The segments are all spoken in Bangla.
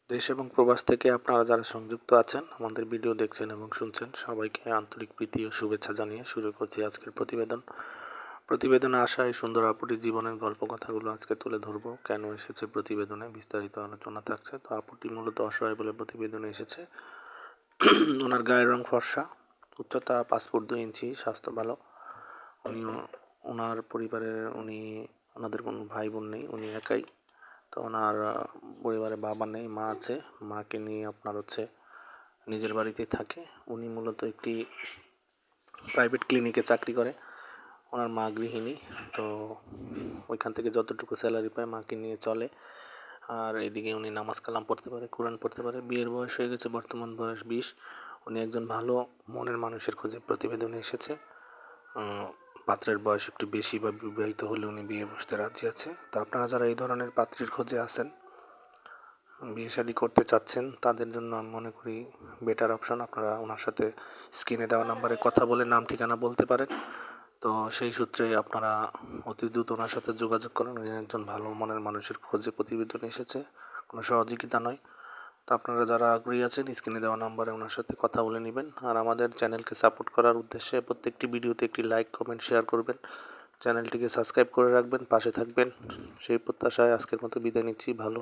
দেশ এবং প্রবাস থেকে আপনারা যারা সংযুক্ত আছেন, আমাদের ভিডিও দেখছেন এবং শুনছেন, সবাইকে আন্তরিক প্রীতি ও শুভেচ্ছা জানিয়ে শুরু করছি আজকের প্রতিবেদনে আসা এই সুন্দর আপুটির জীবনের গল্প কথাগুলো আজকে তুলে ধরবো। কেন এসেছে প্রতিবেদনে বিস্তারিত আলোচনা থাকছে। তো আপুটি মূলত অসহায় বলে প্রতিবেদনে এসেছে। ওনার গায়ের রং ফর্সা, উচ্চতা 5 ফুট 2 ইঞ্চি, স্বাস্থ্য ভালো। উনি ওনার পরিবারের ওনাদের কোনো ভাই বোন নেই, উনি একাই। তো ওনার পরিবারে বাবা নেই, মা আছে। মাকে নিয়ে আপনার নিজের বাড়িতেই থাকে। উনি মূলত একটি প্রাইভেট ক্লিনিকে চাকরি করে। ওনার মা গৃহিণী। তো ওইখান থেকে যতটুকু স্যালারি পায় মাকে নিয়ে চলে। আর এদিকে উনি নামাজ কালাম পড়তে পারে, কোরআন পড়তে পারে। বিয়ের বয়স হয়ে গেছে, বর্তমান বয়স 20। উনি একজন ভালো মনের মানুষের খোঁজে প্রতিবেদনে এসেছে। পাত্রের বয়স একটু বেশি বা বিবাহিত হলে উনি বিয়ে বসতে রাজি আছে। তো আপনারা যারা এই ধরনের পাত্রীর খোঁজে আছেন, বিয়ে শাদী করতে চাচ্ছেন, তাদের জন্য আমি মনে করি বেটার অপশন আপনারা ওনার সাথে স্ক্রিনে দেওয়া নাম্বারে কথা বলে নাম ঠিকানা বলতে পারেন। তো সেই সূত্রে আপনারা অতি দ্রুত ওনার সাথে যোগাযোগ করেন। উনি একজন ভালো মনের মানুষের খোঁজে প্রতিবেদন এসেছে, কোনো সহযোগিতা নয়। তো আপনারা যারা আগ্রহী আছেন, স্ক্রিনে দেওয়া নাম্বারে ওনার সাথে কথা বলে নেবেন। আর আমাদের চ্যানেলকে সাপোর্ট করার উদ্দেশ্যে প্রত্যেকটি ভিডিওতে একটি লাইক, কমেন্ট, শেয়ার করবেন। চ্যানেলটিকে সাবস্ক্রাইব করে রাখবেন, পাশে থাকবেন। সেই প্রত্যাশায় আজকের মতো বিদায় নিচ্ছি। ভালো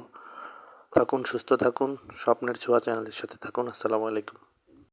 থাকুন, সুস্থ থাকুন, স্বপ্নের ছোঁয়া চ্যানেলের সাথে থাকুন। আসসালামু আলাইকুম।